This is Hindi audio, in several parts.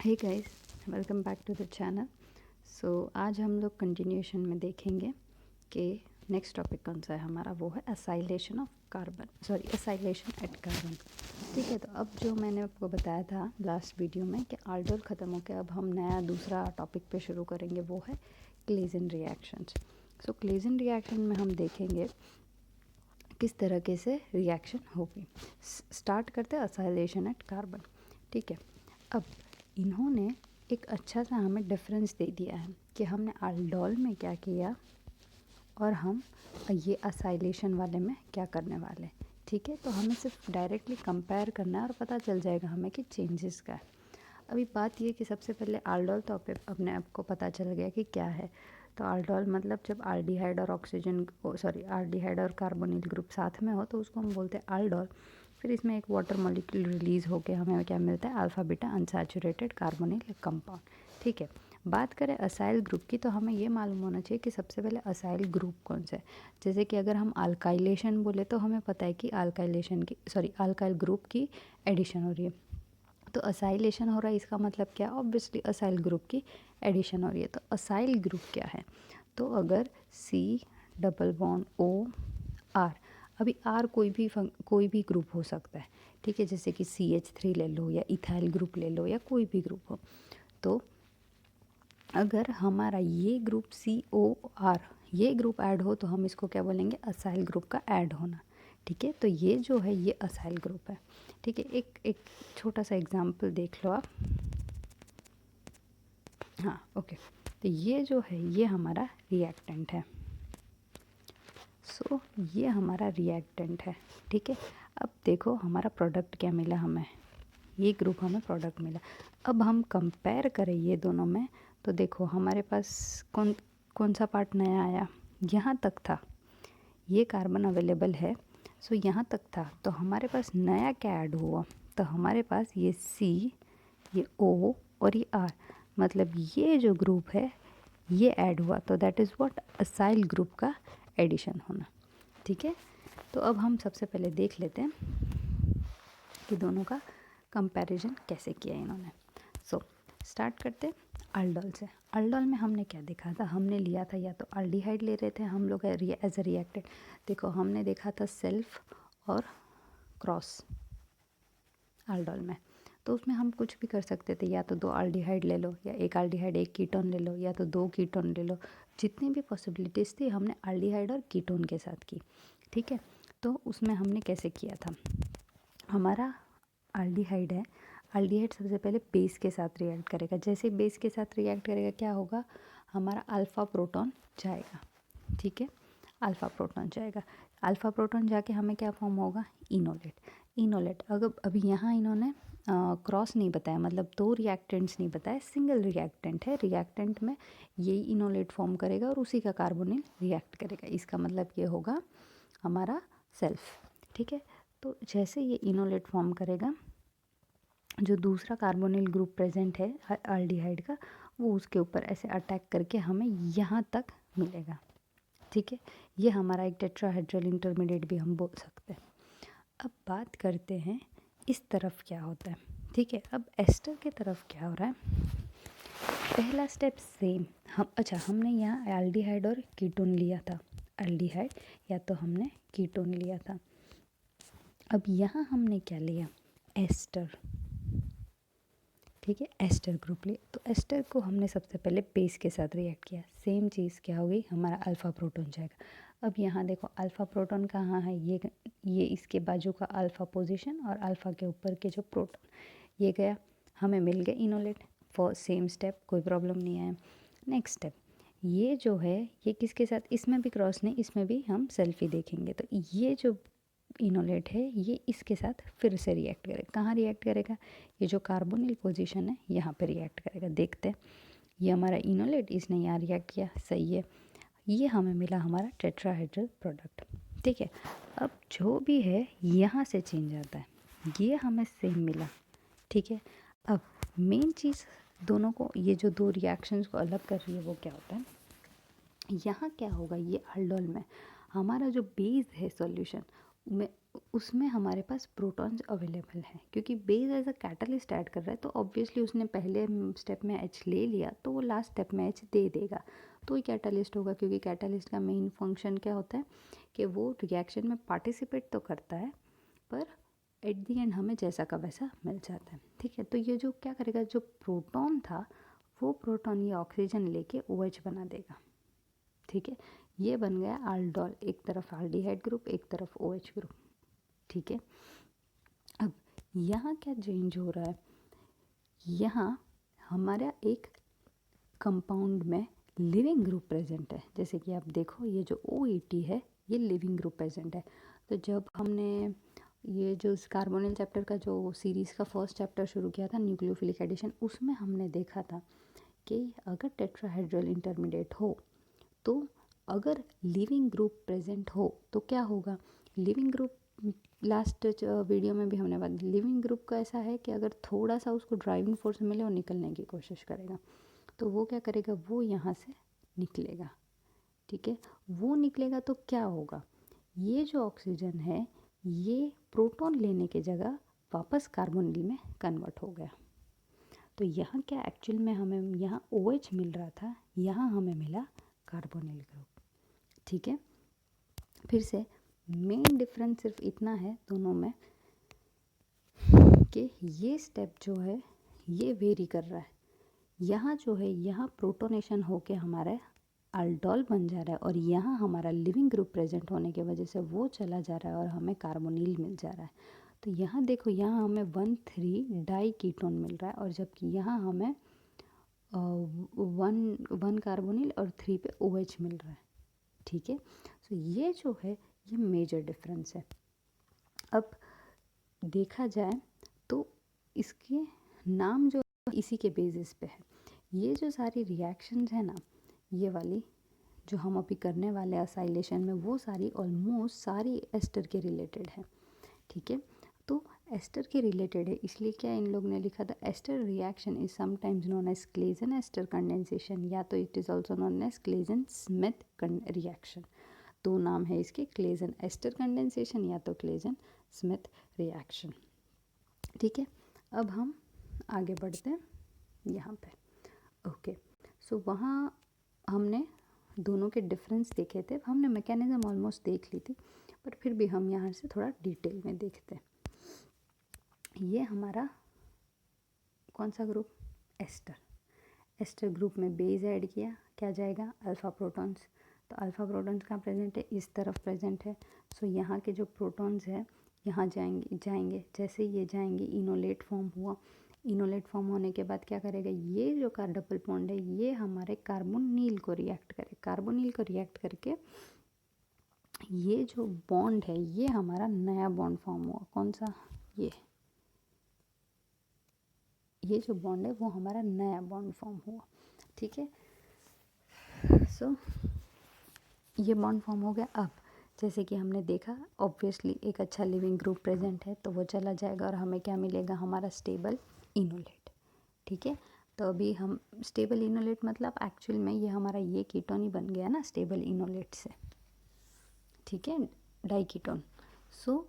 Hey guys, welcome back to the channel. आज हम लोग कंटिन्यूशन में देखेंगे कि नेक्स्ट टॉपिक कौन सा है हमारा। वो है acylation of carbon, acylation at carbon. ठीक है, तो अब जो मैंने आपको बताया था लास्ट वीडियो में कि aldol ख़त्म हो के अब हम नया दूसरा टॉपिक पे शुरू करेंगे, वो है क्लेजन रिएक्शंस। क्लेजन रिएक्शन में हम देखेंगे किस तरीके से रिएक्शन होगी। स्टार्ट करते हैं एसाइलेशन एट कार्बन। ठीक है, अब इन्होंने एक अच्छा सा हमें डिफरेंस दे दिया है कि हमने aldol में क्या किया और हम ये एसाइलेशन वाले में क्या करने वाले। ठीक है, तो हमें सिर्फ डायरेक्टली कंपेयर करना है और पता चल जाएगा हमें कि चेंजेस का है। अभी बात ये कि सबसे पहले aldol तो अपने आप को पता चल गया कि क्या है। तो aldol मतलब जब आल्डिहाइड और आल्डिहाइड और कार्बोनिल ग्रुप साथ में हो तो उसको हम बोलते हैं aldol। फिर इसमें एक वाटर मॉलिक्यूल रिलीज़ होकर हमें क्या मिलता है, alpha beta unsaturated carbonyl compound. ठीक है, बात करें असाइल ग्रुप की तो हमें ये मालूम होना चाहिए कि सबसे पहले असाइल ग्रुप कौन सा है। जैसे कि अगर हम अल्काइलेशन बोले तो हमें पता है कि अल्काइल ग्रुप की एडिशन हो रही है। तो असाइलेशन हो रहा है, इसका मतलब क्या, ऑब्वियसली असाइल ग्रुप की एडिशन हो रही है। तो असाइल ग्रुप क्या है, तो अगर C double bond O R, अभी R कोई भी ग्रुप हो सकता है। ठीक है, जैसे कि CH3 ले लो या इथाइल ग्रुप ले लो या कोई भी ग्रुप हो। तो अगर हमारा ये ग्रुप COR ये ग्रुप ऐड हो तो हम इसको क्या बोलेंगे, असाइल ग्रुप का ऐड होना। ठीक है, तो ये जो है ये असाइल ग्रुप है। ठीक है, एक छोटा सा एग्जांपल देख लो आप। हाँ, ओके, तो ये जो है ये हमारा रिएक्टेंट है। ये हमारा रिएक्टेंट है। ठीक है, अब देखो हमारा प्रोडक्ट क्या मिला हमें, ये ग्रुप हमें प्रोडक्ट मिला। अब हम कंपेयर करें ये दोनों में तो देखो हमारे पास कौन सा पार्ट नया आया, यहाँ तक था, ये कार्बन अवेलेबल है। यहाँ तक था तो हमारे पास नया क्या ऐड हुआ, तो हमारे पास ये C, ये O और ये R, मतलब ये जो ग्रुप है ये ऐड हुआ। तो that is what, acyl group का एडिशन होना। ठीक है, तो अब हम सबसे पहले देख लेते हैं कि दोनों का कंपैरिजन कैसे किया इन्होंने। स्टार्ट करते aldol से। aldol में हमने क्या देखा था, हमने लिया था या तो आल्डिहाइड ले रहे थे हम लोग एज अ रिएक्टेंट। देखो हमने देखा था सेल्फ और क्रॉस aldol में, तो उसमें हम कुछ भी कर सकते थे, या तो 2 आल्डिहाइड ले लो या एक आल्डिहाइड एक कीटोन ले लो या तो 2 कीटोन ले लो। जितनी भी पॉसिबिलिटीज़ थी हमने आल्डिहाइड और कीटोन के साथ की। ठीक है, तो उसमें हमने कैसे किया था, हमारा आल्डिहाइड है, आल्डिहाइड सबसे पहले बेस के साथ रिएक्ट करेगा। जैसे बेस के साथ रिएक्ट करेगा क्या होगा, हमारा अल्फ़ा प्रोटॉन जाएगा। ठीक है, अल्फ़ा प्रोटॉन जाएगा, अल्फ़ा प्रोटॉन जाके हमें क्या फॉर्म होगा, इनोलेट। अगर अभी यहाँ इन्होंने क्रॉस नहीं बताया, मतलब 2 रिएक्टेंट्स नहीं बताया, सिंगल रिएक्टेंट है। रिएक्टेंट में यही इनोलेट फॉर्म करेगा और उसी का कार्बोनिल रिएक्ट करेगा। इसका मतलब ये होगा हमारा सेल्फ। ठीक है, तो जैसे ये इनोलेट फॉर्म करेगा, जो दूसरा कार्बोनिल ग्रुप प्रेजेंट है आल्डिहाइड का, वो उसके ऊपर ऐसे अटैक करके हमें यहाँ तक मिलेगा। ठीक है, ये हमारा एक टेट्राहेड्रल इंटरमीडिएट भी हम बोल सकते हैं। अब बात करते हैं इस तरफ क्या होता है। ठीक है, अब एस्टर की तरफ क्या हो रहा है, पहला स्टेप सेम। हमने यहाँ एल्डिहाइड और कीटोन लिया था, एल्डिहाइड या तो हमने कीटोन लिया था। अब यहाँ हमने क्या लिया, एस्टर। ठीक है, एस्टर ग्रुप लिया, तो एस्टर को हमने सबसे पहले बेस के साथ रिएक्ट किया। सेम चीज़ क्या होगी, हमारा अल्फ़ा प्रोटॉन जाएगा। अब यहाँ देखो अल्फ़ा प्रोटॉन कहाँ है, ये इसके बाजू का अल्फ़ा पोजीशन और अल्फ़ा के ऊपर के जो प्रोटॉन, ये गया, हमें मिल गया इनोलेट फॉर सेम स्टेप, कोई प्रॉब्लम नहीं आया। नेक्स्ट स्टेप, ये जो है ये किसके साथ, इसमें भी क्रॉस नहीं, इसमें भी हम सेल्फी देखेंगे। तो ये जो इनोलेट है ये इसके साथ फिर से रिएक्ट करेगा। कहाँ रिएक्ट करेगा, ये जो कार्बोनिल पोजीशन है यहाँ पे रिएक्ट करेगा। देखते हैं, ये हमारा इनोलेट, इसने यहाँ रिएक्ट किया, सही है, ये हमें मिला हमारा टेट्राहेड्रल प्रोडक्ट। ठीक है, अब जो भी है यहाँ से चेंज आता है, ये हमें सेम मिला। ठीक है, अब मेन चीज़ दोनों को, ये जो 2 रिएक्शंस को अलग कर रही है वो क्या होता है, यहाँ क्या होगा, ये aldol में हमारा जो बेस है सॉल्यूशन में उसमें हमारे पास प्रोटॉन्स अवेलेबल हैं, क्योंकि base as a catalyst add कर रहा है तो ऑब्वियसली उसने पहले स्टेप में एच ले लिया तो वो लास्ट स्टेप में एच दे देगा, तो ही कैटलिस्ट होगा। क्योंकि कैटलिस्ट का मेन फंक्शन क्या होता है कि वो रिएक्शन में पार्टिसिपेट तो करता है पर एट दी एंड हमें जैसा का वैसा मिल जाता है। ठीक है, तो ये जो क्या करेगा, जो प्रोटॉन था वो प्रोटॉन ये ऑक्सीजन लेके OH बना देगा। ठीक है, ये बन गया आल्डोल, एक तरफ एल्डिहाइड ग्रुप एक तरफ OH ग्रुप। ठीक है, अब यहाँ क्या चेंज हो रहा है, यहाँ हमारा एक कंपाउंड में लिविंग ग्रुप प्रेजेंट है। जैसे कि आप देखो ये जो OET है ये लिविंग ग्रुप प्रेजेंट है। तो जब हमने ये जो कार्बोनिल चैप्टर का जो सीरीज़ का फर्स्ट चैप्टर शुरू किया था न्यूक्लियोफिलिक एडिशन, उसमें हमने देखा था कि अगर टेट्राहाइड्रल इंटरमीडिएट हो तो अगर लिविंग ग्रुप प्रेजेंट हो तो क्या होगा। लिविंग ग्रुप लास्ट वीडियो में भी हमने बात, लिविंग ग्रुप का ऐसा है कि अगर थोड़ा सा उसको ड्राइविंग फोर्स मिले और निकलने की कोशिश करेगा तो वो क्या करेगा, वो यहाँ से निकलेगा। ठीक है, वो निकलेगा तो क्या होगा, ये जो ऑक्सीजन है ये प्रोटॉन लेने की जगह वापस कार्बोनिल में कन्वर्ट हो गया। तो यहाँ क्या एक्चुअल में हमें यहाँ OH मिल रहा था, यहाँ हमें मिला कार्बोनिल ग्रुप। ठीक है, फिर से मेन डिफरेंस सिर्फ इतना है दोनों में कि ये स्टेप जो है ये वेरी कर रहा है। यहाँ जो है यहाँ प्रोटोनेशन होके हमारा अल्डोल बन जा रहा है और यहाँ हमारा लिविंग ग्रुप प्रेजेंट होने की वजह से वो चला जा रहा है और हमें कार्बोनिल मिल जा रहा है। तो यहाँ देखो, यहाँ हमें 1,3 डाई कीटोन मिल रहा है और जबकि यहाँ हमें 1 कार्बोनिल और 3 पे OH मिल रहा है। ठीक है, तो ये जो है ये मेजर डिफरेंस है। अब देखा जाए तो इसके नाम जो इसी के बेसिस पे है। ये जो सारी रिएक्शंस है ना, ये वाली जो हम अभी करने वाले हैं असाइलेशन में, वो सारी ऑलमोस्ट सारी एस्टर के रिलेटेड है। ठीक है, तो एस्टर के रिलेटेड है इसलिए क्या इन लोग ने लिखा था, ester reaction is sometimes known as Claisen ester condensation या तो it is also known as Claisen Schmidt reaction. दो नाम है इसके, क्लेजन एस्टर कंडेंसेशन या तो क्लेजन स्मिथ रिएक्शन। ठीक है, अब हम आगे बढ़ते हैं यहाँ पे। ओके, सो वहाँ हमने दोनों के डिफरेंस देखे थे, हमने मैकेनिज्म ऑलमोस्ट देख ली थी पर फिर भी हम यहाँ से थोड़ा डिटेल में देखते हैं। ये हमारा कौन सा ग्रुप, एस्टर। एस्टर ग्रुप में बेस ऐड किया, क्या जाएगा, अल्फ़ा प्रोटॉन्स। तो अल्फ़ा प्रोटॉन्स कहाँ प्रेजेंट है, इस तरफ प्रेजेंट है। सो यहाँ के जो प्रोटॉन्स है यहाँ जाएंगे जैसे ये जाएंगे इनोलेट फॉर्म हुआ। इनोलेट फॉर्म होने के बाद क्या करेगा, ये जो डबल बॉन्ड है ये हमारे कार्बोनिल को रिएक्ट करे, कार्बोनिल को रिएक्ट करके ये जो बॉन्ड है ये हमारा नया बॉन्ड फॉर्म हुआ। कौन सा, ये जो बॉन्ड है वो हमारा नया बॉन्ड फॉर्म हुआ। ठीक है, सो ये बॉन्ड फॉर्म हो गया। अब जैसे कि हमने देखा ऑब्वियसली एक अच्छा लिविंग ग्रुप प्रेजेंट है तो वो चला जाएगा और हमें क्या मिलेगा, हमारा स्टेबल इनोलेट। ठीक है, तो अभी हम स्टेबल इनोलेट मतलब एक्चुअल में ये हमारा ये कीटोन ही बन गया ना स्टेबल इनोलेट से। ठीक है, डाई कीटोन। सो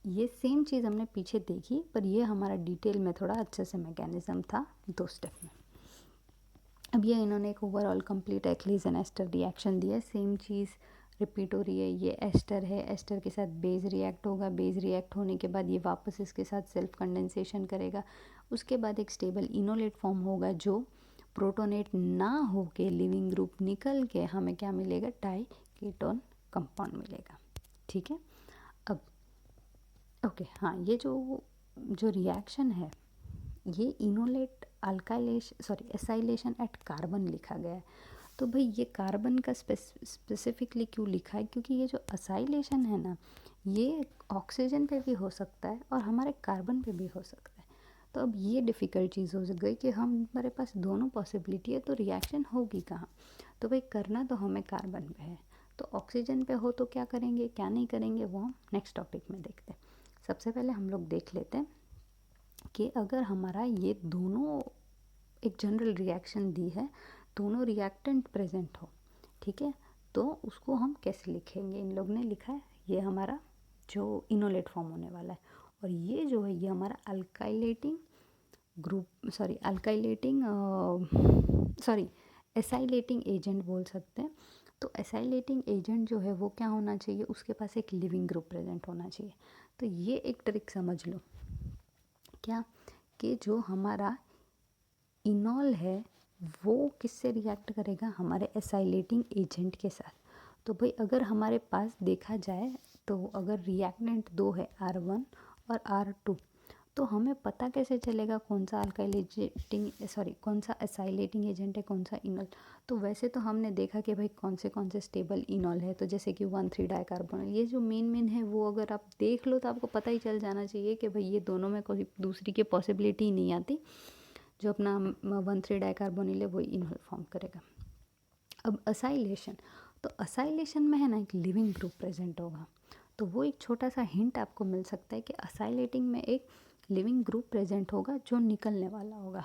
ये सेम चीज़ हमने पीछे देखी पर ये हमारा डिटेल में थोड़ा अच्छे से मैकेनिज्म था 2 स्टेप में। अब ये इन्होंने एक ओवरऑल कंप्लीट एक्लीजन एस्टर रिएक्शन दिया है, सेम चीज़ रिपीट हो रही है। ये एस्टर है, एस्टर के साथ बेस रिएक्ट होगा, बेस रिएक्ट होने के बाद ये वापस इसके साथ सेल्फ कंडेंसेशन करेगा। उसके बाद एक स्टेबल इनोलेट फॉर्म होगा जो प्रोटोनेट ना हो के लिविंग ग्रुप निकल के हमें क्या मिलेगा, डाई कीटोन कंपाउंड मिलेगा। ठीक है, अब ओके हाँ, ये जो रिएक्शन है ये इनोलेट एसाइलेशन एट कार्बन लिखा गया है। तो भाई ये कार्बन का स्पेसिफिकली क्यों लिखा है, क्योंकि ये जो असाइलेशन है ना ये ऑक्सीजन पे भी हो सकता है और हमारे कार्बन पे भी हो सकता है। तो अब ये डिफ़िकल्ट चीज़ हो गई कि हमारे पास दोनों पॉसिबिलिटी है तो रिएक्शन होगी कहाँ। तो भाई करना तो हमें कार्बन पे है, तो ऑक्सीजन पे हो तो क्या करेंगे क्या नहीं करेंगे वो हम नेक्स्ट टॉपिक में देखते हैं। सबसे पहले हम लोग देख लेते हैं कि अगर हमारा ये दोनों एक जनरल रिएक्शन दी है, दोनों रिएक्टेंट प्रेजेंट हो, ठीक है, तो उसको हम कैसे लिखेंगे। इन लोग ने लिखा है ये हमारा जो इनोलेट फॉर्म होने वाला है। और ये जो है ये हमारा अल्काइलेटिंग ग्रुप एसाइलेटिंग एजेंट बोल सकते हैं। तो एसाइलेटिंग एजेंट जो है वो क्या होना चाहिए, उसके पास एक लिविंग ग्रुप प्रेजेंट होना चाहिए। तो ये एक ट्रिक समझ लो क्या, कि जो हमारा इनॉल है वो किससे रिएक्ट करेगा, हमारे एसाइलेटिंग एजेंट के साथ। तो भाई अगर हमारे पास देखा जाए तो अगर रिएक्टेंट दो है R1 और R2, तो हमें पता कैसे चलेगा कौन सा कौन सा एसाइलेटिंग एजेंट है, कौन सा इनॉल। तो वैसे तो हमने देखा कि भाई कौन से स्टेबल इनॉल है, तो जैसे कि 1,3 डाइकार्बोनिल, ये जो मेन है वो अगर आप देख लो तो आपको पता ही चल जाना चाहिए कि भाई ये दोनों में कोई दूसरी की पॉसिबिलिटी ही नहीं आती। जो अपना 1,3 डाइकार्बोनिल है वही इनॉल फॉर्म करेगा। अब असाइलेशन, तो असाइलेशन में है ना एक लिविंग ग्रुप प्रेजेंट होगा। तो वो एक छोटा सा हिंट आपको मिल सकता है कि असाइलेटिंग में एक लिविंग ग्रुप प्रेजेंट होगा जो निकलने वाला होगा।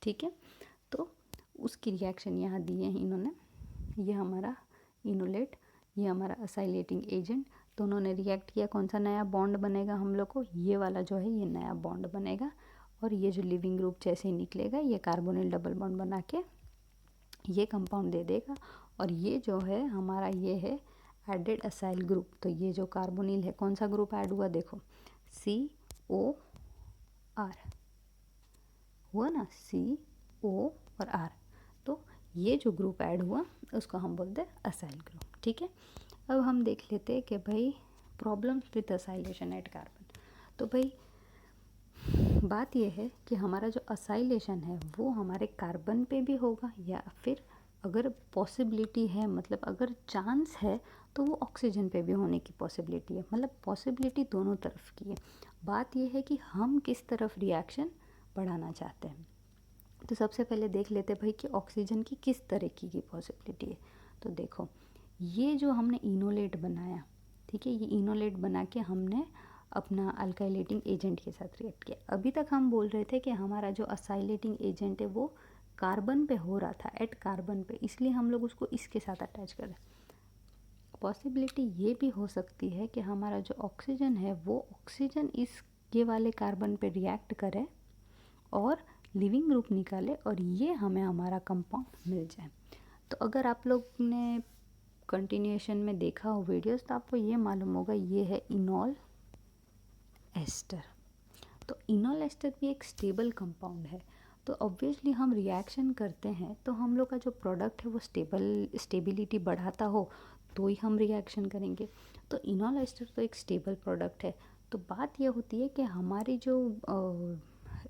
ठीक है, तो उसकी रिएक्शन यहाँ दी है इन्होंने। ये हमारा इनोलेट, ये हमारा असाइलेटिंग एजेंट, दोनों ने रिएक्ट किया, कौन सा नया बॉन्ड बनेगा हम लोग को, ये वाला जो है ये नया बॉन्ड बनेगा। और ये जो लिविंग ग्रुप जैसे ही निकलेगा ये कार्बोनिल डबल बॉन्ड बना के ये कंपाउंड दे देगा। और ये जो है हमारा ये है एडेड असाइल ग्रुप। तो ये जो कार्बोनिल है कौन सा ग्रुप ऐड हुआ, देखो COR हुआ ना, CO और R। तो ये जो ग्रुप ऐड हुआ उसको हम बोलते हैं असाइल ग्रुप। ठीक है, अब हम देख लेते हैं कि भाई problems with acylation at carbon. तो भाई बात यह है कि हमारा जो असाइलेशन है वो हमारे कार्बन पे भी होगा, या फिर अगर पॉसिबिलिटी है, मतलब अगर चांस है तो वो ऑक्सीजन पे भी होने की पॉसिबिलिटी है। मतलब पॉसिबिलिटी दोनों तरफ की है। बात यह है कि हम किस तरफ रिएक्शन बढ़ाना चाहते हैं। तो सबसे पहले देख लेते हैं भाई कि ऑक्सीजन की किस तरह की पॉसिबिलिटी है। तो देखो ये जो हमने इनोलेट बनाया, ठीक है, ये इनोलेट बना के हमने अपना अल्काइलेटिंग एजेंट के साथ रिएक्ट किया। अभी तक हम बोल रहे थे कि हमारा जो असाइलेटिंग एजेंट है वो कार्बन पे हो रहा था, एट कार्बन पे, इसलिए हम लोग उसको इसके साथ अटैच करें। पॉसिबिलिटी ये भी हो सकती है कि हमारा जो ऑक्सीजन है वो ऑक्सीजन इस ये वाले कार्बन पे रिएक्ट करे और लिविंग ग्रुप निकाले और ये हमें हमारा कंपाउंड मिल जाए। तो अगर आप लोग ने कंटिन्यूएशन में देखा हो वीडियोस तो आपको ये मालूम होगा ये है इनॉल एस्टर। तो इनॉल एस्टर भी एक स्टेबल कंपाउंड है। तो ऑब्वियसली हम रिएक्शन करते हैं तो हम लोग का जो प्रोडक्ट है वो स्टेबिलिटी बढ़ाता हो तो ही हम रिएक्शन करेंगे। तो इनॉल एस्टर तो एक स्टेबल प्रोडक्ट है। तो बात यह होती है कि हमारी जो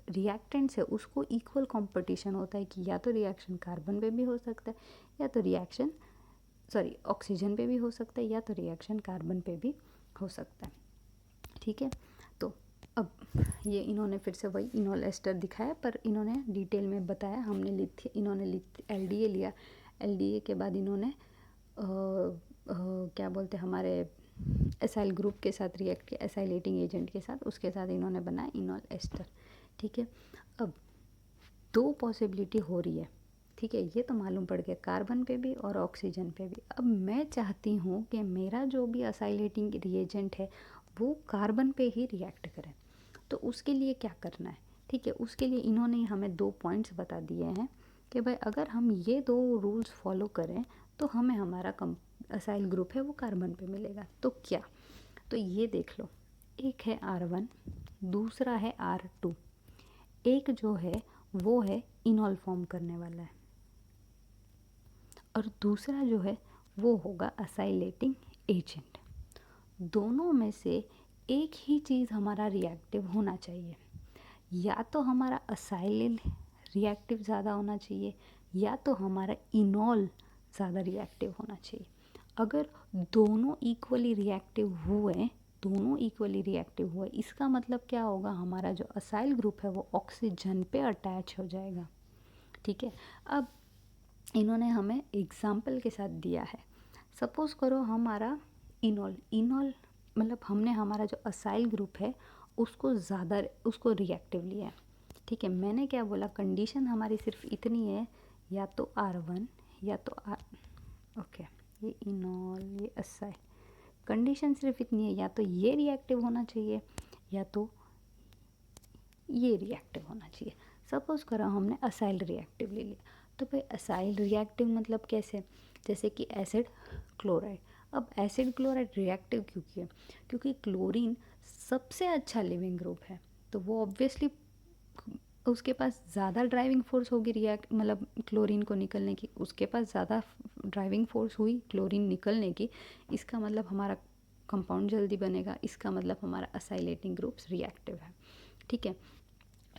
रिएक्टेंट्स है उसको इक्वल कंपटीशन होता है कि या तो रिएक्शन कार्बन पे भी हो सकता है या तो रिएक्शन ऑक्सीजन पे भी हो सकता है या तो रिएक्शन कार्बन पे भी हो सकता है। ठीक है, तो अब ये इन्होंने फिर से वही इनॉल एस्टर दिखाया पर इन्होंने डिटेल में बताया। हमने LDA लिया, LDA के बाद इन्होंने क्या बोलते हैं हमारे एसाइल ग्रुप के साथ रिएक्ट किया, एसाइलेटिंग एजेंट के साथ, उसके साथ इन्होंने बनाया इनॉल एस्टर। ठीक है, अब दो पॉसिबिलिटी हो रही है। ठीक है, ये तो मालूम पड़ गया कार्बन पे भी और ऑक्सीजन पे भी। अब मैं चाहती हूँ कि मेरा जो भी असाइलेटिंग रिएजेंट है वो कार्बन पे ही रिएक्ट करे। तो उसके लिए क्या करना है, ठीक है, उसके लिए इन्होंने हमें 2 पॉइंट्स बता दिए हैं कि भाई अगर हम ये 2 रूल्स फॉलो करें तो हमें हमारा असाइल ग्रुप है वो कार्बन पे मिलेगा। तो क्या, तो ये देख लो, एक है R1, दूसरा है R2, एक जो है वो है इनॉल फॉर्म करने वाला है और दूसरा जो है वो होगा असाइलेटिंग एजेंट। दोनों में से एक ही चीज़ हमारा रिएक्टिव होना चाहिए, या तो हमारा असाइल रिएक्टिव ज़्यादा होना चाहिए या तो हमारा इनॉल ज़्यादा रिएक्टिव होना चाहिए। अगर दोनों इक्वली रिएक्टिव हुए इसका मतलब क्या होगा, हमारा जो असाइल ग्रुप है वो ऑक्सीजन पे अटैच हो जाएगा। ठीक है, अब इन्होंने हमें एग्जाम्पल के साथ दिया है। सपोज़ करो हमारा इनॉल मतलब हमने हमारा जो असाइल ग्रुप है उसको रिएक्टिव लिया है। ठीक है, मैंने क्या बोला, कंडीशन हमारी सिर्फ इतनी है, या तो R1 या तो ओके, ये इनॉल ये असाइल, कंडीशन सिर्फ इतनी है, या तो ये रिएक्टिव होना चाहिए या तो ये रिएक्टिव होना चाहिए। सपोज़ करो हमने असाइल रिएक्टिव ले लिया, तो भाई असाइल रिएक्टिव मतलब कैसे, जैसे कि एसिड क्लोराइड। अब एसिड क्लोराइड रिएक्टिव क्यों किया, क्योंकि क्लोरीन सबसे अच्छा लिविंग ग्रुप है, तो वो ऑब्वियसली उसके पास ज़्यादा ड्राइविंग फोर्स होगी रिएक्ट मतलब क्लोरीन को निकलने की, उसके पास ज़्यादा ड्राइविंग फोर्स हुई क्लोरीन निकलने की, इसका मतलब हमारा कंपाउंड जल्दी बनेगा, इसका मतलब हमारा असाइलेटिंग ग्रुप्स रिएक्टिव है। ठीक है,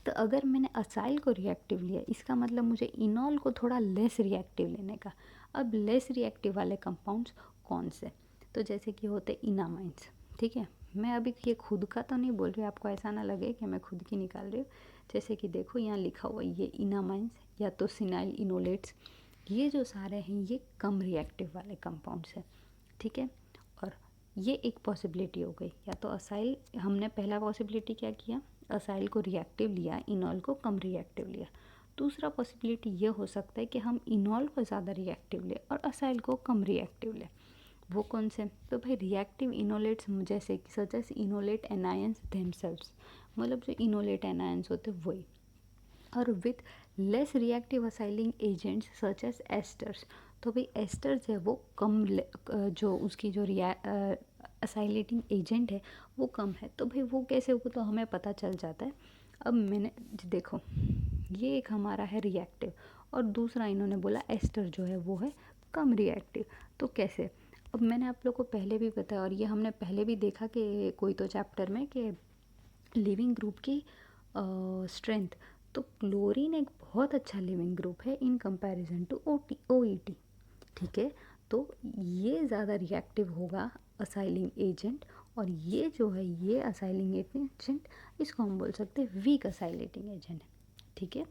तो अगर मैंने असाइल को रिएक्टिव लिया, इसका मतलब मुझे इनॉल को थोड़ा लेस रिएक्टिव लेने का। अब लेस रिएक्टिव वाले कंपाउंड्स कौन से, तो जैसे कि होते इनामाइंस। ठीक है, मैं अभी ये खुद का तो नहीं बोल रही, आपको ऐसा ना लगे कि मैं खुद की निकाल रही हूँ। जैसे कि देखो यहाँ लिखा हुआ ये इनामाइंस या तो सिनाइल इनोलेट्स, ये जो सारे हैं ये कम रिएक्टिव वाले कंपाउंड्स हैं। ठीक है, और ये एक पॉसिबिलिटी हो गई, या तो असाइल, हमने पहला पॉसिबिलिटी क्या किया, असाइल को रिएक्टिव लिया, इनॉल को कम रिएक्टिव लिया। दूसरा पॉसिबिलिटी ये हो सकता है कि हम इनॉल को ज़्यादा रिएक्टिव लें और असाइल को कम रिएक्टिव लें। वो कौन से, तो भाई रिएक्टिव इनोलेट्स जैसे कि such as enolate anions themselves, मतलब जो इनोलेट एनायंस होते वही, और with less reactive acylating agents such as esters. तो भाई एस्टर्स है वो कम जो उसकी जो असाइलेटिंग एजेंट है वो कम है, तो भाई वो कैसे होगा, तो हमें पता चल जाता है। अब मैंने देखो ये एक हमारा है रिएक्टिव, और दूसरा इन्होंने बोला एस्टर जो है वो है कम रिएक्टिव, तो कैसे। अब मैंने आप लोग को पहले भी बताया, और ये हमने पहले भी देखा कि कोई तो चैप्टर में, कि लिविंग ग्रुप की स्ट्रेंथ, तो क्लोरीन एक बहुत अच्छा लिविंग ग्रुप है इन कंपैरिजन टू OET। ठीक है, तो ये ज़्यादा रिएक्टिव होगा असाइलिंग एजेंट, और ये जो है ये असाइलिंग एजेंट, इसको हम बोल सकते हैं वीक असाइलेटिंग एजेंट। ठीक है,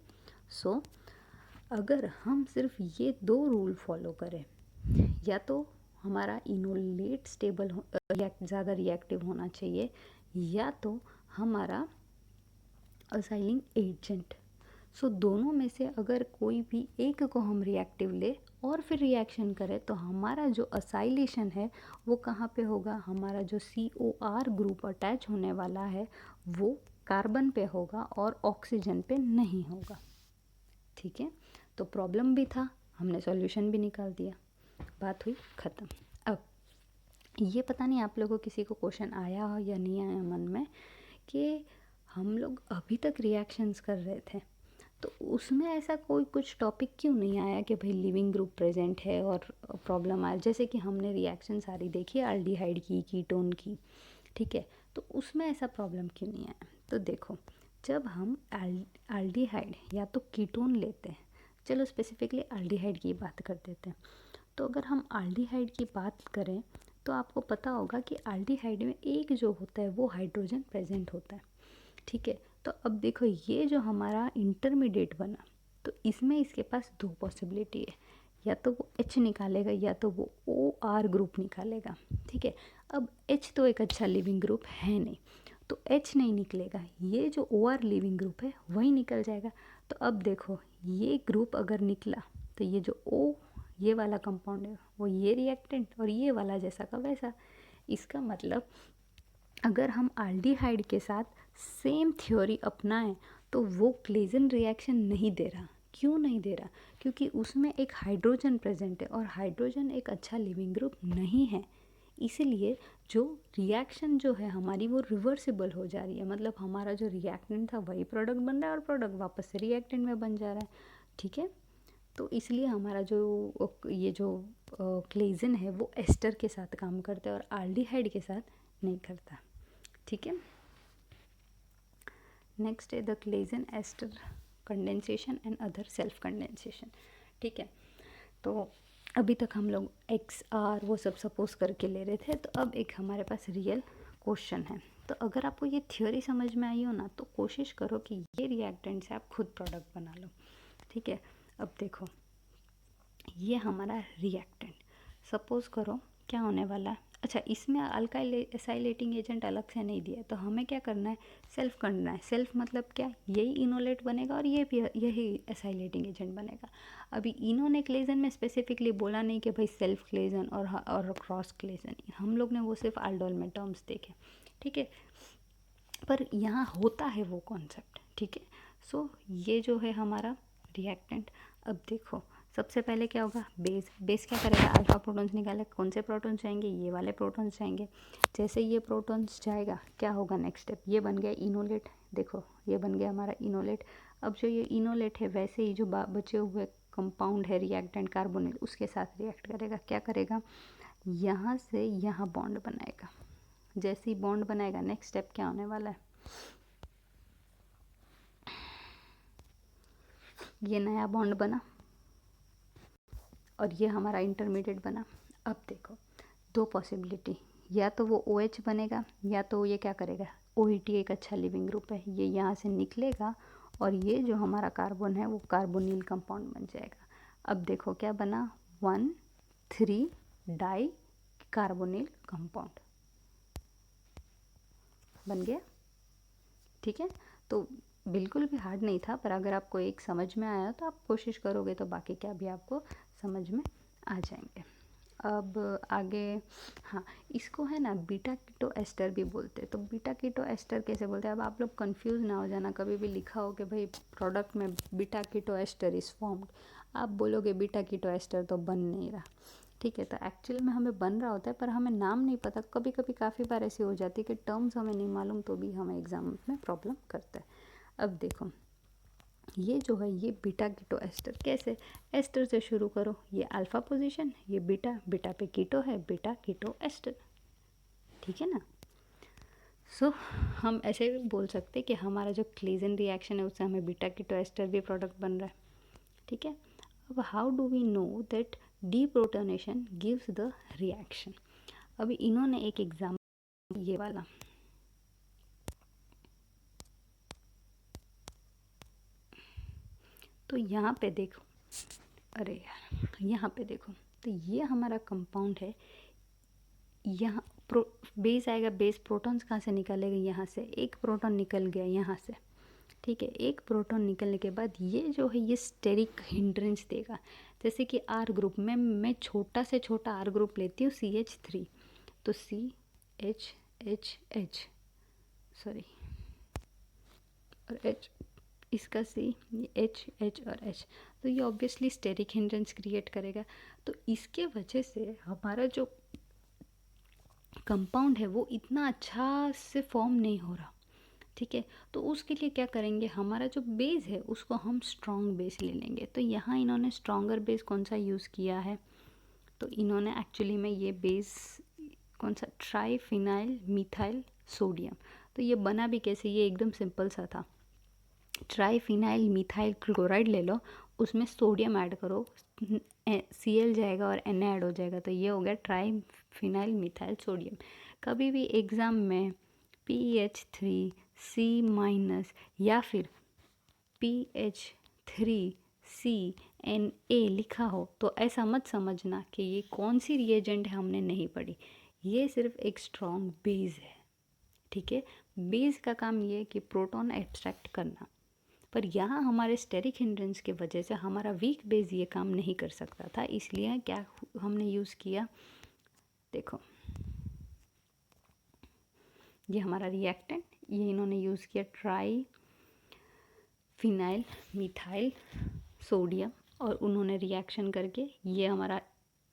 सो अगर हम सिर्फ ये दो रूल फॉलो करें, या तो हमारा इनोलेट स्टेबल ज़्यादा रिएक्टिव होना चाहिए, या तो हमारा असाइलिंग एजेंट, सो दोनों में से अगर कोई भी एक को हम रिएक्टिव ले और फिर रिएक्शन करें, तो हमारा जो असाइलेशन है वो कहाँ पे होगा, हमारा जो COR ग्रुप अटैच होने वाला है वो कार्बन पे होगा और ऑक्सीजन पे नहीं होगा। ठीक है, तो प्रॉब्लम भी था, हमने सॉल्यूशन भी निकाल दिया, बात हुई ख़त्म। अब ये पता नहीं आप लोगों को किसी को क्वेश्चन आया हो या नहीं आया मन में, कि हम लोग अभी तक रिएक्शंस कर रहे थे, तो उसमें ऐसा कोई कुछ टॉपिक क्यों नहीं आया कि भाई लिविंग ग्रुप प्रेजेंट है और प्रॉब्लम आया, जैसे कि हमने रिएक्शन सारी देखी अल्डिहाइड की, कीटोन की। ठीक है, तो उसमें ऐसा प्रॉब्लम क्यों नहीं आया, तो देखो जब हम अल्डिहाइड या तो कीटोन लेते हैं, चलो स्पेसिफिकली अल्डिहाइड की बात कर देते हैं, तो अगर हम अल्डिहाइड की बात करें तो आपको पता होगा कि अल्डिहाइड में एक जो होता है वो हाइड्रोजन प्रेजेंट होता है। ठीक है, तो अब देखो ये जो हमारा इंटरमीडिएट बना, तो इसमें इसके पास दो पॉसिबिलिटी है, या तो वो H निकालेगा या तो वो OR ग्रुप निकालेगा। ठीक है, अब H तो एक अच्छा लिविंग ग्रुप है नहीं, तो H नहीं निकलेगा, ये जो OR लिविंग ग्रुप है वही निकल जाएगा। तो अब देखो ये ग्रुप अगर निकला, तो ये जो O ये वाला कंपाउंड है वो ये रिएक्टेंट, और ये वाला जैसा का वैसा। इसका मतलब अगर हम अल्डिहाइड के साथ सेम थ्योरी अपनाएं तो वो क्लेजन रिएक्शन नहीं दे रहा। क्यों नहीं दे रहा, क्योंकि उसमें एक हाइड्रोजन प्रेजेंट है, और हाइड्रोजन एक अच्छा लिविंग ग्रुप नहीं है, इसलिए जो रिएक्शन जो है हमारी वो रिवर्सिबल हो जा रही है, मतलब हमारा जो रिएक्टेंट था वही प्रोडक्ट बन रहा है और प्रोडक्ट वापस से रिएक्टेंट में बन जा रहा है। ठीक है, तो इसलिए हमारा जो ये जो क्लेजन है वो एस्टर के साथ काम करता है और अल्डिहाइड के साथ नहीं करता। ठीक है, नेक्स्ट है the Claisen ester condensation and other self condensation. ठीक है, तो अभी तक हम लोग XR वो सब सपोज करके ले रहे थे, तो अब एक हमारे पास रियल क्वेश्चन है। तो अगर आपको ये थ्योरी समझ में आई हो ना, तो कोशिश करो कि ये रिएक्टेंट से आप खुद प्रोडक्ट बना लो। ठीक है, अब देखो ये हमारा रिएक्टेंट, सपोज करो क्या होने वाला है, अच्छा, इसमें अल्काइल एसाइलेटिंग एजेंट अलग से नहीं दिया है, तो हमें क्या करना है, सेल्फ करना है। सेल्फ मतलब क्या, यही इनोलेट बनेगा और ये भी यही एसाइलेटिंग एजेंट बनेगा। अभी इन्होंने क्लेजन में स्पेसिफिकली बोला नहीं कि भाई सेल्फ क्लेजन और क्रॉस क्लेजन, हम लोग ने वो सिर्फ aldol में टर्म्स देखे, ठीक है, पर यहाँ होता है वो कॉन्सेप्ट, ठीक है। सो ये जो है हमारा रिएक्टेंट। अब देखो सबसे पहले क्या होगा, बेस। बेस क्या करेगा, अल्फा प्रोटॉन्स निकाले, कौन से प्रोटॉन्स जाएंगे, ये वाले प्रोटॉन्स जाएंगे। जैसे ये प्रोटॉन्स जाएगा क्या होगा नेक्स्ट स्टेप, ये बन गया इनोलेट, देखो ये बन गया हमारा इनोलेट। अब जो ये इनोलेट है वैसे ही जो बचे हुए कंपाउंड है रिएक्टेंट कार्बोनिल, उसके साथ रिएक्ट करेगा, क्या करेगा, यहाँ से यहाँ बॉन्ड बनाएगा। जैसे ही बॉन्ड बनाएगा नेक्स्ट स्टेप क्या होने वाला है, ये नया बॉन्ड बना और ये हमारा इंटरमीडिएट बना। अब देखो दो पॉसिबिलिटी, या तो वो OH बनेगा या तो ये क्या करेगा, OET एक अच्छा लिविंग ग्रुप है, ये यहाँ से निकलेगा और ये जो हमारा कार्बन है वो कार्बोनिल कंपाउंड बन जाएगा। अब देखो क्या बना, 1,3 डाई कार्बोनिल कंपाउंड बन गया, ठीक है। तो बिल्कुल भी हार्ड नहीं था, पर अगर आपको एक समझ में आया तो आप कोशिश करोगे तो बाकी क्या भी आपको समझ में आ जाएंगे। अब आगे, हाँ, इसको है ना बीटा कीटो एस्टर भी बोलते हैं। तो बीटा कीटो एस्टर कैसे बोलते हैं, अब आप लोग कंफ्यूज ना हो जाना, कभी भी लिखा हो कि भाई प्रोडक्ट में beta keto ester is formed, आप बोलोगे बीटा कीटो एस्टर तो बन नहीं रहा, ठीक है। तो एक्चुअल में हमें बन रहा होता है पर हमें नाम नहीं पता, कभी कभी काफ़ी बार ऐसी हो जाती है कि टर्म्स हमें नहीं मालूम तो भी हमें एग्ज़ाम में प्रॉब्लम करता है। अब देखो ये जो है ये बीटा कीटो एस्टर, कैसे, एस्टर से शुरू करो, ये अल्फा पोजीशन, ये बीटा, बीटा पे कीटो है, बीटा कीटो एस्टर, ठीक है ना। सो हम ऐसे भी बोल सकते हैं कि हमारा जो क्लेजन रिएक्शन है उससे हमें बीटा कीटो एस्टर भी प्रोडक्ट बन रहा है, ठीक है। अब how do we know that deprotonation gives the reaction, अभी इन्होंने एक एग्जाम्पल ये वाला, तो यहाँ पे देखो, अरे यार यहाँ पे देखो, तो ये हमारा कंपाउंड है, यहाँ बेस आएगा, बेस प्रोटॉन्स कहाँ से निकलेगा, यहाँ से एक प्रोटॉन निकल गया यहाँ से, ठीक है। एक प्रोटॉन निकलने के बाद ये जो है ये स्टेरिक हिंड्रेंस देगा, जैसे कि आर ग्रुप में मैं छोटा से छोटा आर ग्रुप लेती हूँ CH3, तो CH सॉरी और H, इसका C, ये H और H, तो ये ऑब्वियसली स्टेरिक हिंड्रेंस क्रिएट करेगा। तो इसके वजह से हमारा जो कंपाउंड है वो इतना अच्छा से फॉर्म नहीं हो रहा, ठीक है। तो उसके लिए क्या करेंगे, हमारा जो बेस है उसको हम स्ट्रॉन्ग बेस ले लेंगे। तो यहाँ इन्होंने स्ट्रॉन्गर बेस कौन सा यूज़ किया है, तो इन्होंने एक्चुअली में ये बेस कौन सा, ट्राईफिनाइल मिथाइल सोडियम। तो ये बना भी कैसे, ये एकदम सिंपल सा था, ट्राईफिनाइल मिथाइल क्लोराइड ले लो, उसमें सोडियम ऐड करो, Cl जाएगा और Na ऐड हो जाएगा, तो ये हो गया ट्राईफिनाइल मिथाइल सोडियम। कभी भी एग्ज़ाम में PH3C- या फिर PH3CNA लिखा हो तो ऐसा मत समझना कि ये कौन सी रिएजेंट है हमने नहीं पढ़ी, ये सिर्फ एक स्ट्रॉन्ग बेस है, ठीक है। बेस का काम ये है कि प्रोटॉन एक्सट्रैक्ट करना, पर यहाँ हमारे स्टेरिक हिंड्रेंस की वजह से हमारा वीक बेस ये काम नहीं कर सकता था, इसलिए क्या हमने यूज़ किया, देखो ये हमारा रिएक्टेंट, ये इन्होंने यूज़ किया ट्राईफिनाइल मिथाइल सोडियम, और उन्होंने रिएक्शन करके ये हमारा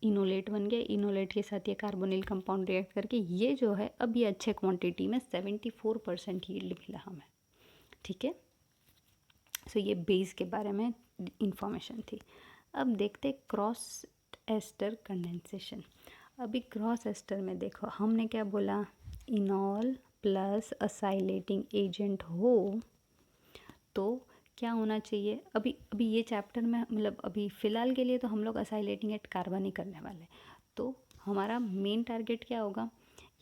इनोलेट बन गया, इनोलेट के साथ ये कार्बोनिल कंपाउंड रिएक्ट करके ये जो है अब ये अच्छे क्वांटिटी में 74% यील्ड मिला हमें, ठीक है। सो ये बेस के बारे में इंफॉर्मेशन थी। अब देखते क्रॉस एस्टर कंडेंसेशन। अभी क्रॉस एस्टर में देखो हमने क्या बोला, इनॉल प्लस असाइलेटिंग एजेंट हो तो क्या होना चाहिए, अभी अभी ये चैप्टर में मतलब अभी फ़िलहाल के लिए तो हम लोग असाइलेटिंग एट कार्बन ही करने वाले हैं। तो हमारा मेन टारगेट क्या होगा,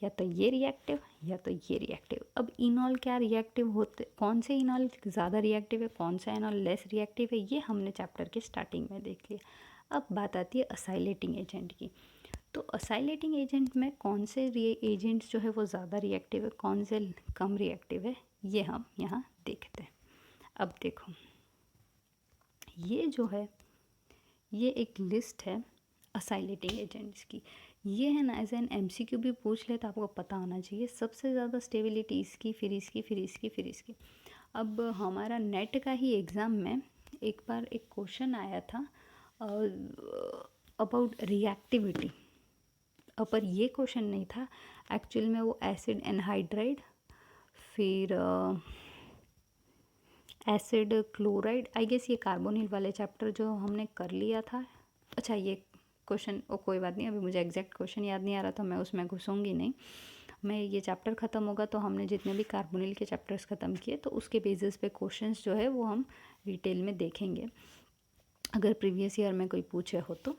या तो ये रिएक्टिव या तो ये रिएक्टिव। अब इनॉल क्या रिएक्टिव होते, कौन से इनॉल ज़्यादा रिएक्टिव है, कौन सा इनॉल लेस रिएक्टिव है, ये हमने चैप्टर के स्टार्टिंग में देख लिया। अब बात आती है असाइलेटिंग एजेंट की। तो असाइलेटिंग एजेंट में कौन से एजेंट्स जो है वो ज़्यादा रिएक्टिव है, कौन से कम रिएक्टिव है, ये हम यहाँ देखते हैं। अब देखो ये जो है ये एक लिस्ट है असाइलेटिंग एजेंट्स की। ये है ना, एज एन एमसीक्यू भी पूछ ले तो आपको पता होना चाहिए। सबसे ज़्यादा स्टेबिलिटी इसकी, फिर इसकी, फिर इसकी, फिर इसकी। अब हमारा नेट का ही एग्ज़ाम में एक बार एक क्वेश्चन आया था अबाउट रिएक्टिविटी। पर ये क्वेश्चन नहीं था एक्चुअल में, वो एसिड एनहाइड्राइड, फिर एसिड क्लोराइड, आई गेस ये कार्बोनिल वाले चैप्टर जो हमने कर लिया था। अच्छा ये क्वेश्चन कोई बात नहीं, अभी मुझे एग्जैक्ट क्वेश्चन याद नहीं आ रहा तो मैं उसमें घुसूँगी नहीं। मैं ये चैप्टर ख़त्म होगा तो हमने जितने भी कार्बोनिल के चैप्टर्स ख़त्म किए तो उसके बेसिस पे क्वेश्चंस जो है वो हम डिटेल में देखेंगे, अगर प्रीवियस ईयर में कोई पूछे हो तो,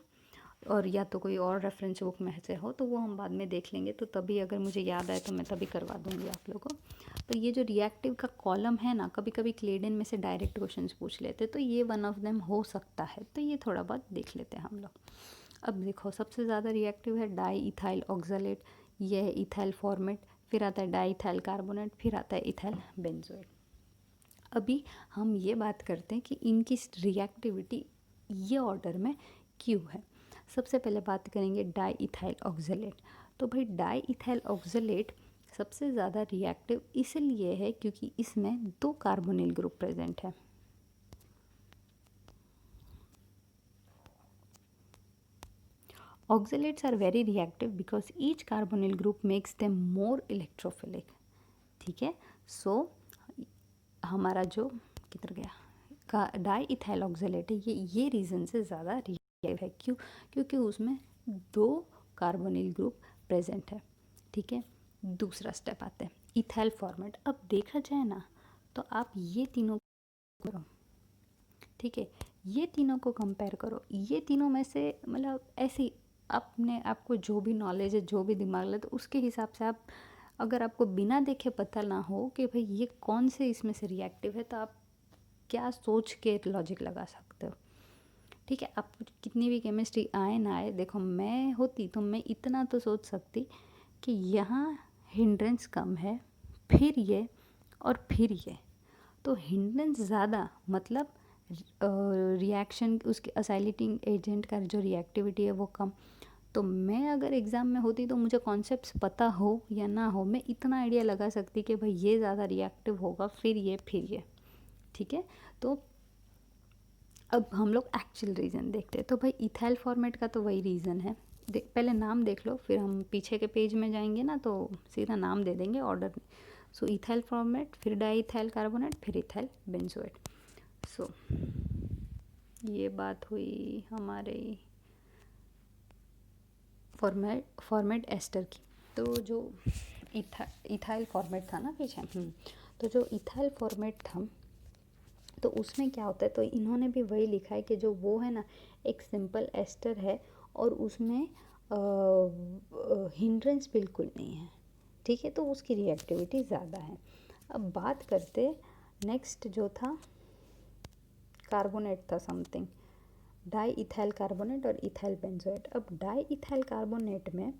और या तो कोई और रेफरेंस बुक में से हो तो वो हम बाद में देख लेंगे। तो तभी अगर मुझे याद आए तो मैं तभी करवा दूँगी आप लोगों को। तो ये जो रिएक्टिव का कॉलम है ना, कभी कभी क्लेडन में से डायरेक्ट क्वेश्चंस पूछ लेते, तो ये वन ऑफ देम हो सकता है। तो ये थोड़ा बहुत देख लेते हैं हम लोग। अब देखो सबसे ज़्यादा रिएक्टिव है डाई इथाइल ऑक्जेलेट, ये है इथाइल फॉर्मेट, फिर आता है डाई इथाइल कार्बोनेट, फिर आता है इथाइल बेंजोएट। अभी हम ये बात करते हैं कि इनकी रिएक्टिविटी ये ऑर्डर में क्यों है। सबसे पहले बात करेंगे डाई इथाइल ऑक्जेलेट। तो भाई डाई इथाइल ऑक्जेलेट सबसे ज़्यादा रिएक्टिव इसलिए है क्योंकि इसमें 2 कार्बोनिल ग्रुप प्रेजेंट है। Oxalates are very reactive because each carbonyl group makes them more electrophilic. ठीक है, सो हमारा जो किधर गया का डाई इथाइल ऑक्जेलेट है, ये रीज़न से ज़्यादा रिएक्टिव है। क्यों? क्योंकि उसमें 2 कार्बोनिल ग्रुप प्रेजेंट है। ठीक है, दूसरा स्टेप आता है इथाइल फॉर्मेट। अब देखा जाए ना तो आप ये तीनों करो, ठीक है, ये तीनों को कंपेयर करो। ये तीनों में से मतलब ऐसी आपने आपको जो भी नॉलेज है, जो भी दिमाग लगे, तो उसके हिसाब से आप, अगर आपको बिना देखे पता ना हो कि भाई ये कौन से इसमें से रिएक्टिव है, तो आप क्या सोच के लॉजिक लगा सकते हो। ठीक है, आप कितनी भी केमिस्ट्री आए ना आए, देखो मैं होती तो मैं इतना तो सोच सकती कि यहाँ हिंड्रेंस कम है, फिर ये और फिर ये, तो हिंड्रेंस ज़्यादा मतलब रिएक्शन उसके असाइलेटिंग एजेंट का जो रिएक्टिविटी है वो कम। तो मैं अगर एग्ज़ाम में होती तो मुझे कॉन्सेप्ट्स पता हो या ना हो, मैं इतना आइडिया लगा सकती कि भाई ये ज़्यादा रिएक्टिव होगा, फिर ये, फिर ये। ठीक है, तो अब हम लोग एक्चुअल रीज़न देखते हैं। तो भाई इथाइल फॉर्मेट का तो वही रीज़न है। पहले नाम देख लो, फिर हम पीछे के पेज में जाएंगे ना तो सीधा नाम दे देंगे, ऑर्डर में। सो इथाइल फॉर्मेट, फिर डाई इथाइल कार्बोनेट, फिर इथाइल बेंजोएट। सो ये बात हुई हमारे फॉर्मेट एस्टर की। तो जो इथाइल फॉर्मेट था ना पीछे, तो जो इथाइल फॉर्मेट था तो उसमें क्या होता है, तो इन्होंने भी वही लिखा है कि जो वो है ना एक सिंपल एस्टर है और उसमें हिंड्रेंस बिल्कुल नहीं है। ठीक है, तो उसकी रिएक्टिविटी ज़्यादा है। अब बात करते नेक्स्ट जो था कार्बोनेट था समथिंग, डाई इथाइल कार्बोनेट और इथाइल बेंजोएट। अब डाई इथाइल कार्बोनेट में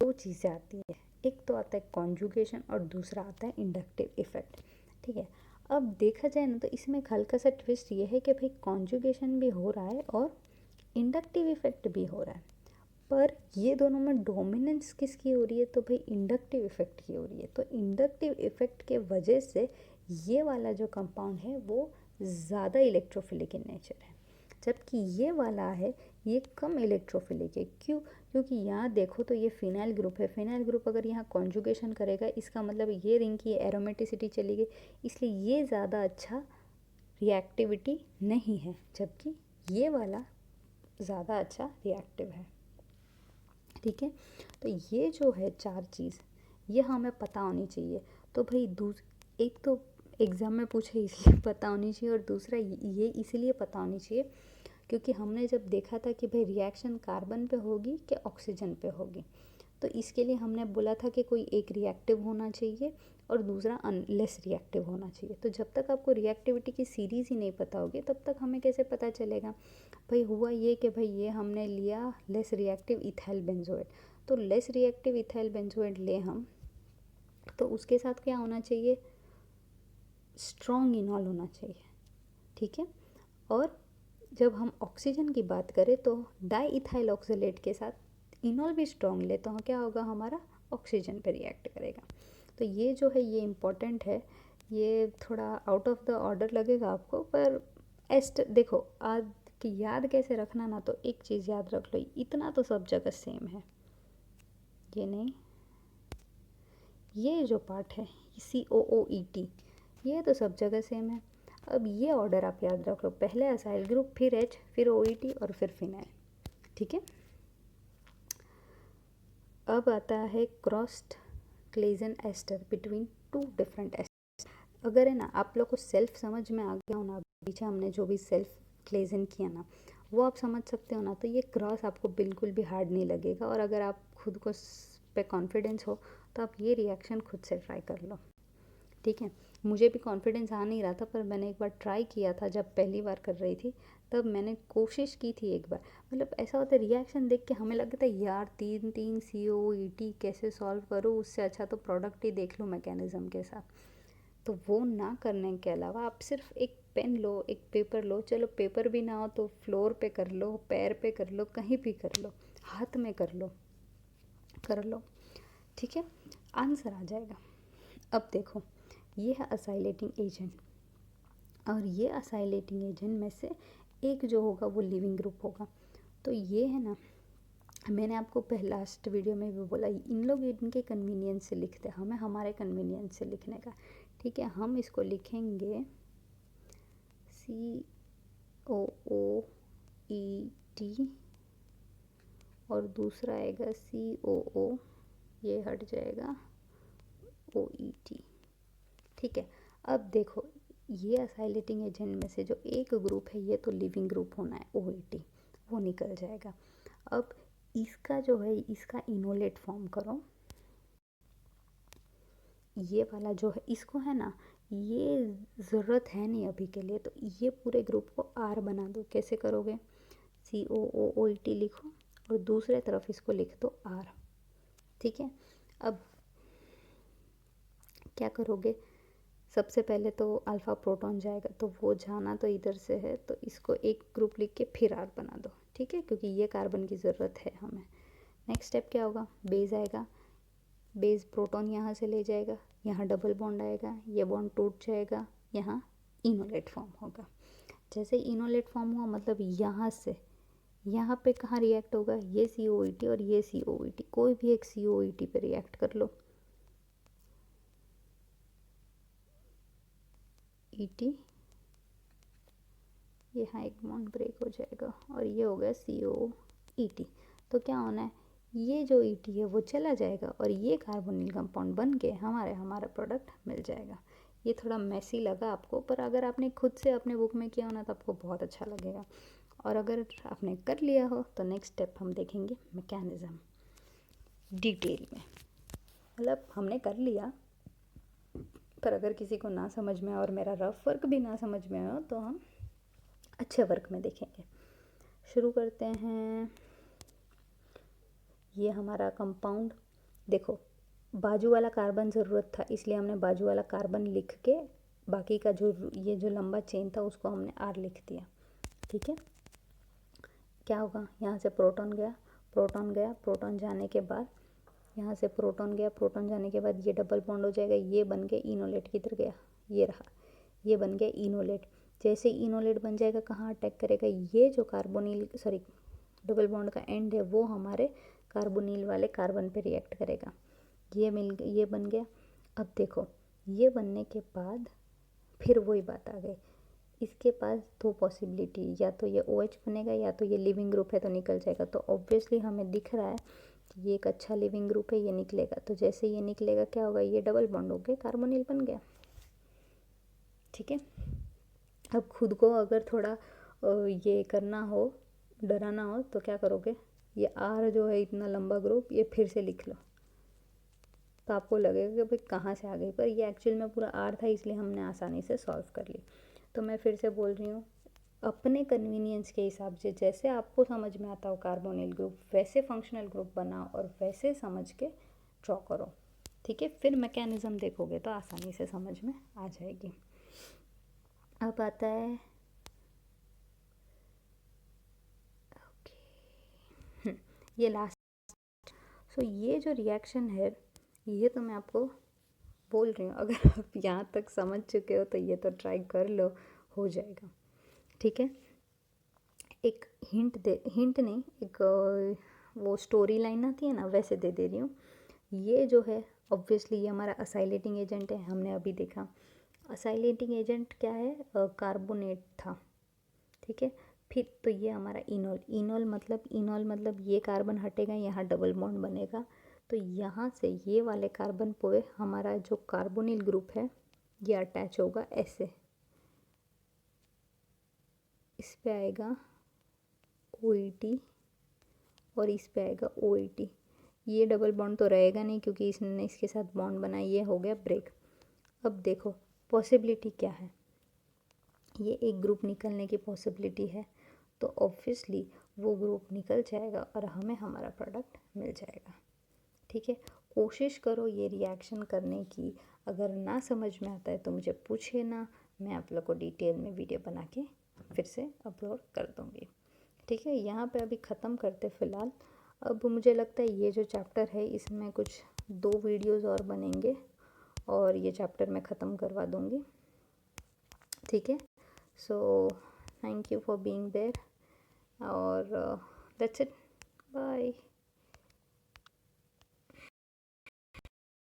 2 चीज़ें आती है, एक तो आता है कॉन्जुगेशन और दूसरा आता है इंडक्टिव इफेक्ट। ठीक है, अब देखा जाए ना तो इसमें एक हल्का सा ट्विस्ट ये है कि भाई कॉन्जुगेशन भी हो रहा है और इंडक्टिव इफेक्ट भी हो रहा है, पर ये दोनों में डोमिनेंस किसकी हो रही है, तो भाई इंडक्टिव इफेक्ट की हो रही है। तो इंडक्टिव इफेक्ट के वजह से ये वाला जो कंपाउंड है वो ज़्यादा इलेक्ट्रोफिलिक इन नेचर है, जबकि ये वाला है ये कम इलेक्ट्रोफिलिक है। क्यों? क्योंकि यहाँ देखो तो ये फिनाइल ग्रुप है, फिनाइल ग्रुप अगर यहाँ कॉन्जुगेशन करेगा इसका मतलब ये रिंग की एरोमेटिसिटी चली गई, इसलिए ये ज़्यादा अच्छा रिएक्टिविटी नहीं है, जबकि ये वाला ज़्यादा अच्छा रिएक्टिव है। ठीक है, तो ये जो है 4 चीज़ ये हमें पता होनी चाहिए। तो भाई एक तो एग्ज़ाम में पूछे इसलिए पता होनी चाहिए, और दूसरा ये इसलिए पता होनी चाहिए क्योंकि हमने जब देखा था कि भाई रिएक्शन कार्बन पे होगी कि ऑक्सीजन पे होगी, तो इसके लिए हमने बोला था कि कोई एक रिएक्टिव होना चाहिए और दूसरा लेस रिएक्टिव होना चाहिए। तो जब तक आपको रिएक्टिविटी की सीरीज़ ही नहीं पता होगी तब तक हमें कैसे पता चलेगा। भाई हुआ ये कि भाई ये हमने लिया लेस रिएक्टिव इथाइल बेंजोएट, तो लेस रिएक्टिव इथाइल बेंजोएट ले हम, तो उसके साथ क्या होना चाहिए, स्ट्रॉन्ग इनॉल होना चाहिए, ठीक है। और जब हम ऑक्सीजन की बात करें तो डाई इथाइल ऑक्सलेट के साथ इनॉल भी स्ट्रॉन्ग ले तो क्या होगा, हमारा ऑक्सीजन पे रिएक्ट करेगा। तो ये जो है ये इम्पॉर्टेंट है। ये थोड़ा आउट ऑफ द ऑर्डर लगेगा आपको, पर देखो आज की याद कैसे रखना ना, तो एक चीज़ याद रख लो, इतना तो सब जगह सेम है, ये नहीं, ये जो पार्ट है COOET ये तो सब जगह सेम है। अब ये ऑर्डर आप याद रख लो, पहले असाइल ग्रुप, फिर H, फिर OET और फिर फिनाइल, ठीक है। अब आता है crossed Claisen ester between two different ester. अगर है ना आप लोग को सेल्फ समझ में आ गया हो ना, पीछे हमने जो भी सेल्फ क्लेजन किया ना वो आप समझ सकते हो ना, तो ये क्रॉस आपको बिल्कुल भी हार्ड नहीं लगेगा। और अगर आप खुद को पे कॉन्फिडेंस हो तो आप ये रिएक्शन खुद से ट्राई कर लो, ठीक है। मुझे भी कॉन्फिडेंस आ नहीं रहा था, पर मैंने एक बार ट्राई किया था, जब पहली बार कर रही थी तब मैंने कोशिश की थी एक बार। मतलब ऐसा होता है रिएक्शन देख के हमें लगता है यार 3 COET कैसे सॉल्व करूँ, उससे अच्छा तो प्रोडक्ट ही देख लूँ मैकेनिज़्म के साथ। तो वो ना करने के अलावा आप सिर्फ एक पेन लो, एक पेपर लो, चलो पेपर भी ना हो तो फ्लोर पे कर लो, पैर पे कर लो, कहीं भी कर लो, हाथ में कर लो, ठीक है, आंसर आ जाएगा। अब देखो ये है असाइलेटिंग एजेंट, और ये असाइलेटिंग एजेंट में से एक जो होगा वो लिविंग ग्रुप होगा। तो ये है ना, मैंने आपको लास्ट वीडियो में भी बोला, इन लोग इनके कन्वीनियंस से लिखते हैं, हमें हमारे कन्वीनियंस से लिखने का, ठीक है। हम इसको लिखेंगे COOET और दूसरा आएगा COO, ये हट जाएगा OET, ठीक है। अब देखो ये असाइलेटिंग एजेंट में से जो एक ग्रुप है ये तो लिविंग ग्रुप होना है OET, वो निकल जाएगा। अब इसका जो है इसका इनोलेट फॉर्म करो, ये वाला जो है इसको है ना, ये ज़रूरत है नहीं अभी के लिए, तो ये पूरे ग्रुप को R बना दो। कैसे करोगे, COOET लिखो और दूसरे तरफ इसको लिख दो R, ठीक है। अब क्या करोगे, सबसे पहले तो अल्फ़ा प्रोटॉन जाएगा, तो वो जाना तो इधर से है, तो इसको एक ग्रुप लिख के फिर R बना दो, ठीक है, क्योंकि ये कार्बन की ज़रूरत है हमें। नेक्स्ट स्टेप क्या होगा, बेस आएगा, बेस प्रोटॉन यहाँ से ले जाएगा, यहाँ डबल बॉन्ड आएगा, ये बॉन्ड टूट जाएगा, यहाँ इनोलेट फॉर्म होगा। जैसे इनोलेट फॉर्म हुआ मतलब यहाँ से यहाँ पे कहाँ रिएक्ट होगा, ये COET और ये COET, कोई भी एक COET पे रिएक्ट कर लो, ET, यहाँ एक बॉन्ड ब्रेक हो जाएगा और ये हो गया COET। तो क्या होना है, ये जो ET है वो चला जाएगा और ये कार्बोनिल कंपाउंड बन के हमारा प्रोडक्ट मिल जाएगा। ये थोड़ा मैसी लगा आपको, पर अगर आपने खुद से अपने बुक में किया होना तो आपको बहुत अच्छा लगेगा। और अगर आपने कर लिया हो तो नेक्स्ट स्टेप हम देखेंगे मैकेनिज़्म डिटेल में। मतलब हमने कर लिया, पर अगर किसी को ना समझ में और मेरा रफ वर्क भी ना समझ में हो तो हम अच्छे वर्क में देखेंगे। शुरू करते हैं। ये हमारा कंपाउंड, देखो बाजू वाला कार्बन ज़रूरत था इसलिए हमने बाजू वाला कार्बन लिख के बाकी का ये जो लंबा चेन था उसको हमने R लिख दिया, ठीक है। क्या होगा, यहाँ से प्रोटॉन गया, प्रोटॉन जाने के बाद यहाँ से प्रोटॉन गया, प्रोटॉन जाने के बाद ये डबल बॉन्ड हो जाएगा, ये बन के इनोलेट किधर गया, ये रहा, ये बन गया इनोलेट। जैसे इनोलेट बन जाएगा कहाँ अटैक करेगा, ये जो डबल बॉन्ड का एंड है वो हमारे कार्बोनिल वाले कार्बन पे रिएक्ट करेगा, ये बन गया। अब देखो ये बनने के बाद फिर वही बात आ गई, इसके पास दो पॉसिबिलिटी, या तो ये OH बनेगा या तो ये लिविंग ग्रुप है तो निकल जाएगा। तो ऑब्वियसली हमें दिख रहा है कि ये एक अच्छा लिविंग ग्रुप है, ये निकलेगा। तो जैसे ये निकलेगा क्या होगा, ये डबल बॉन्ड हो गया, कार्बोनिल बन गया, ठीक है। अब खुद को अगर थोड़ा ये करना हो, डराना हो तो क्या करोगे, ये R जो है इतना लंबा ग्रुप ये फिर से लिख लो, तो आपको लगेगा कि भाई कहाँ से आ गई, पर ये एक्चुअल में पूरा आर था, इसलिए हमने आसानी से सॉल्व कर ली। तो मैं फिर से बोल रही हूँ, अपने कन्वीनियंस के हिसाब से जैसे आपको समझ में आता हो कार्बोनिल ग्रुप, वैसे फंक्शनल ग्रुप बनाओ और वैसे समझ के ड्रॉ करो, ठीक है। फिर मैकेनिज़्म देखोगे तो आसानी से समझ में आ जाएगी। अब आता है ये लास्ट। सो ये जो रिएक्शन है, ये तो मैं आपको बोल रही हूँ, अगर आप यहाँ तक समझ चुके हो तो ये तो ट्राई कर लो, हो जाएगा, ठीक है। एक हिंट नहीं, एक वो स्टोरी लाइन आती है ना, वैसे दे रही हूँ। ये जो है ऑब्वियसली ये हमारा असाइलेटिंग एजेंट है, हमने अभी देखा। असाइलेटिंग एजेंट क्या है, कार्बोनेट था, ठीक है। फिर तो ये हमारा इनोल मतलब ये कार्बन हटेगा, यहाँ डबल बॉन्ड बनेगा, तो यहाँ से ये वाले कार्बन पे हमारा जो कार्बोनिल ग्रुप है ये अटैच होगा ऐसे, इस पे आएगा OET और इस पे आएगा OET। ये डबल बॉन्ड तो रहेगा नहीं क्योंकि इसने इसके साथ बॉन्ड बनाया, ये हो गया ब्रेक। अब देखो पॉसिबिलिटी क्या है, ये एक ग्रुप निकलने की पॉसिबिलिटी है, तो ऑब्वियसली वो ग्रुप निकल जाएगा और हमें हमारा प्रोडक्ट मिल जाएगा, ठीक है। कोशिश करो ये रिएक्शन करने की, अगर ना समझ में आता है तो मुझे पूछे ना, मैं आप लोग को डिटेल में वीडियो बना के फिर से अपलोड कर दूँगी, ठीक है। यहाँ पे अभी ख़त्म करते फ़िलहाल। अब मुझे लगता है ये जो चैप्टर है इसमें कुछ 2 वीडियोज़ और बनेंगे और ये चैप्टर मैं ख़त्म करवा दूँगी, ठीक है। So thank you for being there और दैट्स इट, बाय।